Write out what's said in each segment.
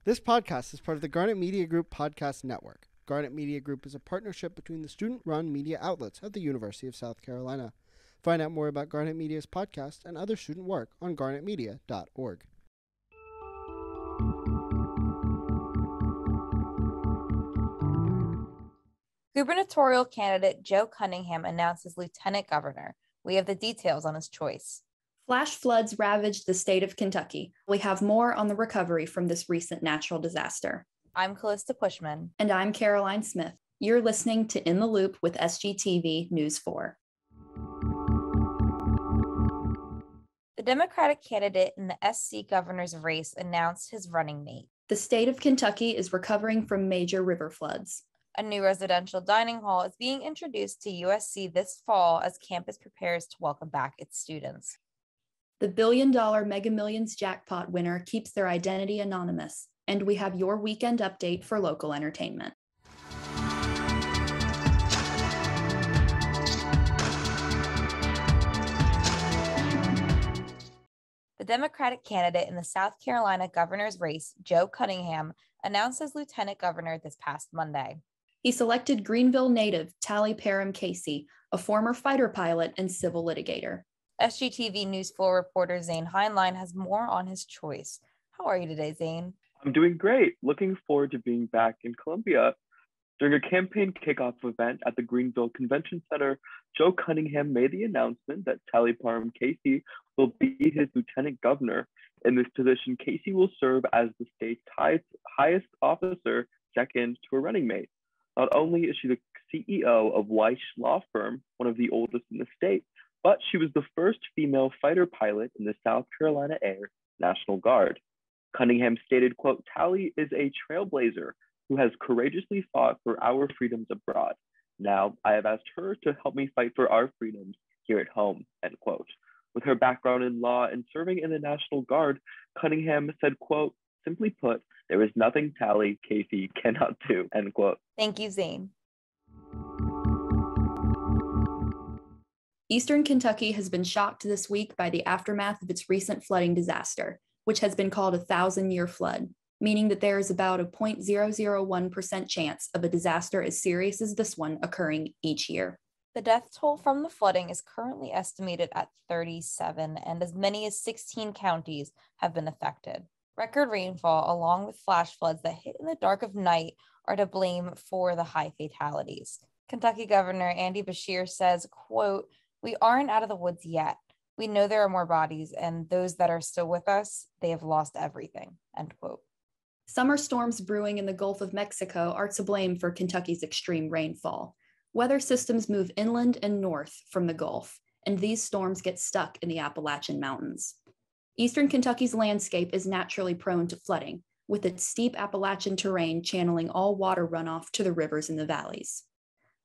This podcast is part of the Garnet Media Group podcast network. Garnet Media Group is a partnership between the student-run media outlets at the University of South Carolina. Find out more about Garnet Media's podcast and other student work on garnetmedia.org. Gubernatorial candidate Joe Cunningham announced as lieutenant governor. We have the details on his choice. Flash floods ravaged the state of Kentucky. We have more on the recovery from this recent natural disaster. I'm Calista Pushman. And I'm Caroline Smith. You're listening to In the Loop with SGTV News 4. The Democratic candidate in the SC governor's race announced his running mate. The state of Kentucky is recovering from major river floods. A new residential dining hall is being introduced to USC this fall as campus prepares to welcome back its students. The $1 billion Mega Millions jackpot winner keeps their identity anonymous, and we have your weekend update for local entertainment. The Democratic candidate in the South Carolina governor's race, Joe Cunningham, announced as lieutenant governor this past Monday. He selected Greenville native Tally Parham Casey, a former fighter pilot and civil litigator. SGTV News 4 reporter Zane Heinlein has more on his choice. How are you today, Zane? I'm doing great. Looking forward to being back in Columbia. During a campaign kickoff event at the Greenville Convention Center, Joe Cunningham made the announcement that Tally Parham Casey will be his lieutenant governor. In this position, Casey will serve as the state's highest officer, second to a running mate. Not only is she the CEO of Weiss Law Firm, one of the oldest in the state, but she was the first female fighter pilot in the South Carolina Air National Guard. Cunningham stated, quote, "Tally is a trailblazer who has courageously fought for our freedoms abroad. Now, I have asked her to help me fight for our freedoms here at home," end quote. With her background in law and serving in the National Guard, Cunningham said, quote, "Simply put, there is nothing Tally Casey cannot do," end quote. Thank you, Zane. Eastern Kentucky has been shocked this week by the aftermath of its recent flooding disaster, which has been called a 1,000-year flood, meaning that there is about a 0.001% chance of a disaster as serious as this one occurring each year. The death toll from the flooding is currently estimated at 37, and as many as 16 counties have been affected. Record rainfall, along with flash floods that hit in the dark of night, are to blame for the high fatalities. Kentucky Governor Andy Beshear says, quote, "We aren't out of the woods yet. We know there are more bodies, and those that are still with us, they have lost everything," end quote. Summer storms brewing in the Gulf of Mexico are to blame for Kentucky's extreme rainfall. Weather systems move inland and north from the Gulf, and these storms get stuck in the Appalachian Mountains. Eastern Kentucky's landscape is naturally prone to flooding, with its steep Appalachian terrain channeling all water runoff to the rivers in the valleys.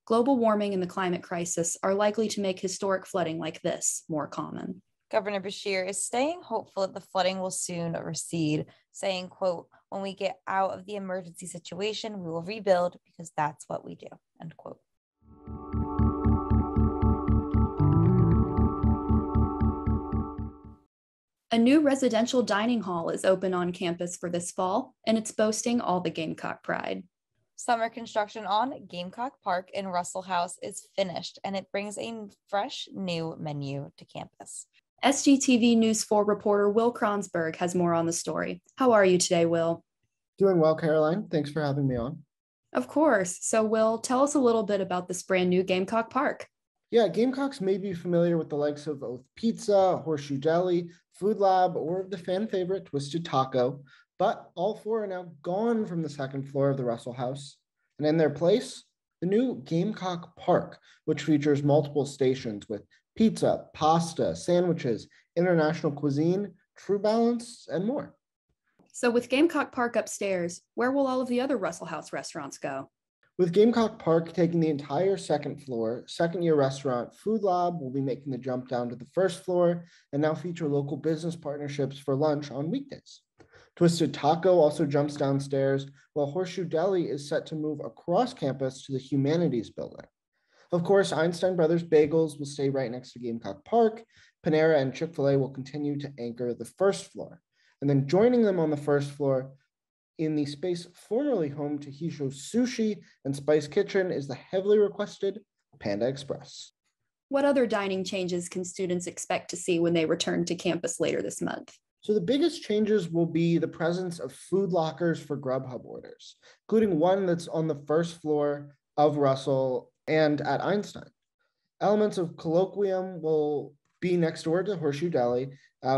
Global warming and the climate crisis are likely to make historic flooding like this more common. Governor Beshear is staying hopeful that the flooding will soon recede, saying, quote, "When we get out of the emergency situation, we will rebuild because that's what we do," end quote. A new residential dining hall is open on campus for this fall, and it's boasting all the Gamecock pride. Summer construction on Gamecock Park in Russell House is finished, and it brings a fresh new menu to campus. SGTV News 4 reporter Will Kronsberg has more on the story. How are you today, Will? Doing well, Caroline. Thanks for having me on. Of course. So, Will, tell us a little bit about this brand new Gamecock Park. Yeah, Gamecocks may be familiar with the likes of Oath Pizza, Horseshoe Deli, Food Lab, or the fan favorite Twisted Taco, but all four are now gone from the second floor of the Russell House. And in their place, the new Gamecock Park, which features multiple stations with pizza, pasta, sandwiches, international cuisine, True Balance, and more. So with Gamecock Park upstairs, where will all of the other Russell House restaurants go? With Gamecock Park taking the entire second floor, second-year restaurant Food Lab will be making the jump down to the first floor and now feature local business partnerships for lunch on weekdays. Twisted Taco also jumps downstairs, while Horseshoe Deli is set to move across campus to the Humanities Building. Of course, Einstein Brothers Bagels will stay right next to Gamecock Park. Panera and Chick-fil-A will continue to anchor the first floor. And then joining them on the first floor in the space formerly home to Hisho's Sushi and Spice Kitchen is the heavily requested Panda Express. What other dining changes can students expect to see when they return to campus later this month? So the biggest changes will be the presence of food lockers for Grubhub orders, including one that's on the first floor of Russell and at Einstein. Elements of Colloquium will be next door to Horseshoe Deli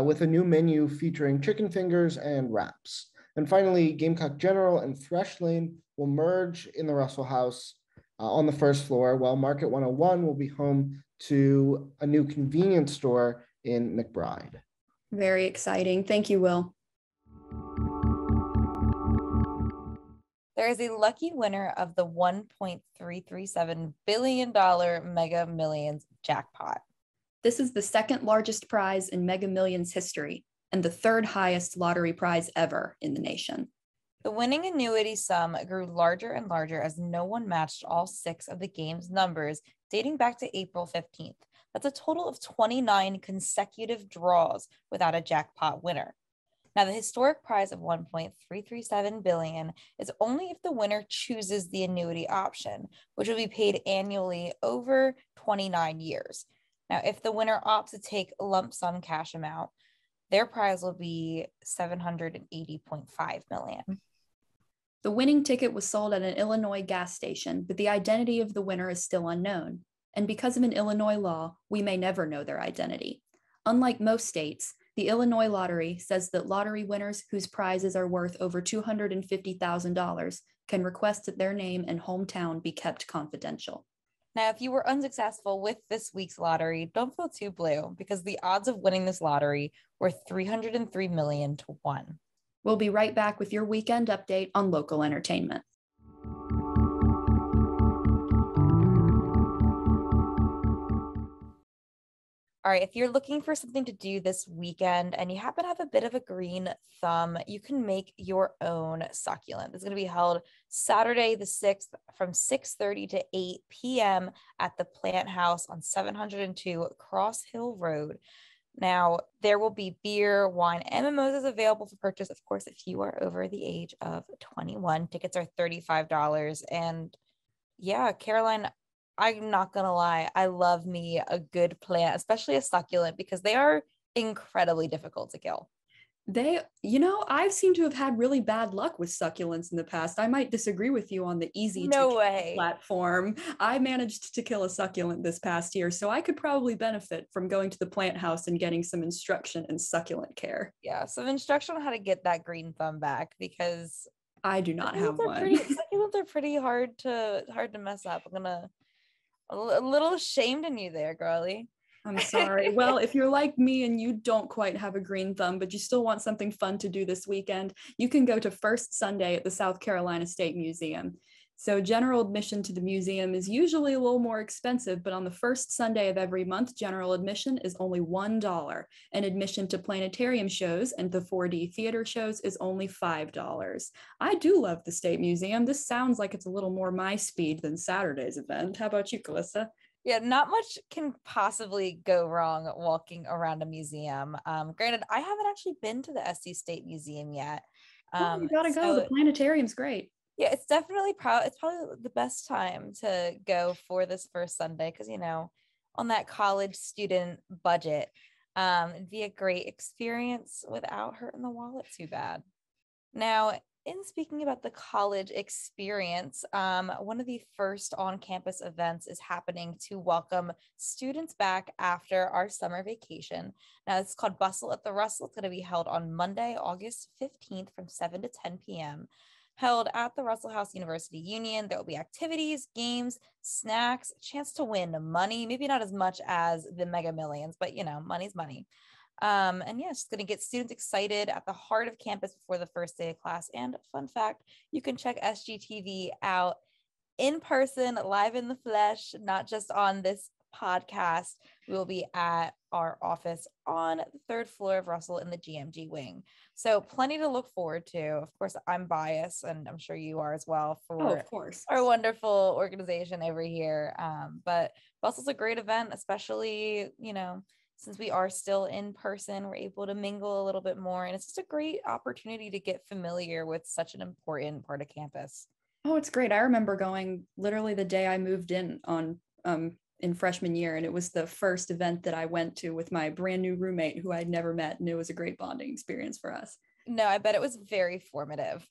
with a new menu featuring chicken fingers and wraps. And finally, Gamecock General and Fresh Lane will merge in the Russell House on the first floor, while Market 101 will be home to a new convenience store in McBride. Very exciting. Thank you, Will. There is a lucky winner of the $1.337 billion Mega Millions jackpot. This is the second largest prize in Mega Millions history and the third highest lottery prize ever in the nation. The winning annuity sum grew larger and larger as no one matched all 6 of the game's numbers dating back to April 15th. That's a total of 29 consecutive draws without a jackpot winner. Now, the historic prize of $1.337 billion is only if the winner chooses the annuity option, which will be paid annually over 29 years. Now, if the winner opts to take a lump sum cash amount, their prize will be $780.5 million. The winning ticket was sold at an Illinois gas station, but the identity of the winner is still unknown. And because of an Illinois law, we may never know their identity. Unlike most states, the Illinois lottery says that lottery winners whose prizes are worth over $250,000 can request that their name and hometown be kept confidential. Now, if you were unsuccessful with this week's lottery, don't feel too blue because the odds of winning this lottery were 303 million to 1. We'll be right back with your weekend update on local entertainment. All right, if you're looking for something to do this weekend and you happen to have a bit of a green thumb, you can make your own succulent. It's going to be held Saturday the 6th from 6:30 to 8 p.m. at the Plant House on 702 Cross Hill Road. Now, there will be beer, wine, and mimosas available for purchase, of course, if you are over the age of 21. Tickets are $35. And yeah, Caroline, I'm not going to lie, I love me a good plant, especially a succulent, because they are incredibly difficult to kill. I've seemed to have had really bad luck with succulents in the past. I might disagree with you on the easy No to kill way. platform. I managed to kill a succulent this past year, so I could probably benefit from going to the plant house and getting some instruction in succulent care. Yeah, some instruction on how to get that green thumb back, because I do not have one. Succulents are pretty hard to mess up. I'm a little ashamed in you there, girlie. I'm sorry. Well, if you're like me and you don't quite have a green thumb, but you still want something fun to do this weekend, you can go to First Sunday at the South Carolina State Museum. So general admission to the museum is usually a little more expensive, but on the first Sunday of every month, general admission is only $1, and admission to planetarium shows and the 4D theater shows is only $5. I do love the State Museum. This sounds like it's a little more my speed than Saturday's event. How about you, Calista? Yeah, not much can possibly go wrong walking around a museum. Granted, I haven't actually been to the SC State Museum yet. You gotta go. The planetarium's great. Yeah, it's definitely it's probably the best time to go for this first Sunday because, on that college student budget, it'd be a great experience without hurting the wallet too bad. Now, in speaking about the college experience, one of the first on-campus events is happening to welcome students back after our summer vacation. Now, it's called Bustle at the Russell. It's going to be held on Monday, August 15th from 7 to 10 p.m. Held at the Russell House University Union. There will be activities, games, snacks, a chance to win money, maybe not as much as the Mega Millions, but money's money. And yeah, it's going to get students excited at the heart of campus before the first day of class. And fun fact, you can check SGTV out in person, live in the flesh, not just on this podcast. We will be at our office on the 3rd floor of Russell in the GMG wing. So plenty to look forward to. Of course, I'm biased, and I'm sure you are as well, for of course, our wonderful organization over here. But Bustle's a great event, especially, Since we are still in person, we're able to mingle a little bit more, and it's just a great opportunity to get familiar with such an important part of campus. Oh, it's great. I remember going literally the day I moved in in freshman year, and it was the first event that I went to with my brand new roommate who I'd never met, and it was a great bonding experience for us. No, I bet it was very formative.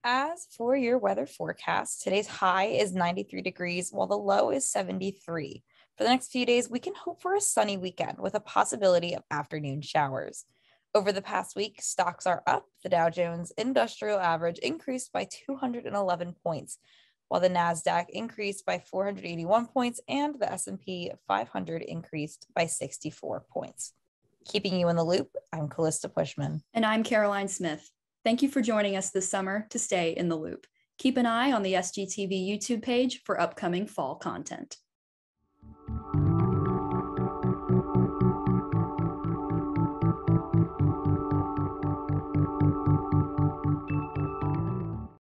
As for your weather forecast, today's high is 93 degrees while the low is 73. For the next few days, we can hope for a sunny weekend with a possibility of afternoon showers. Over the past week, stocks are up. The Dow Jones Industrial Average increased by 211 points, while the NASDAQ increased by 481 points and the S&P 500 increased by 64 points. Keeping you in the loop, I'm Calista Pushman. And I'm Caroline Smith. Thank you for joining us this summer to stay in the loop. Keep an eye on the SGTV YouTube page for upcoming fall content.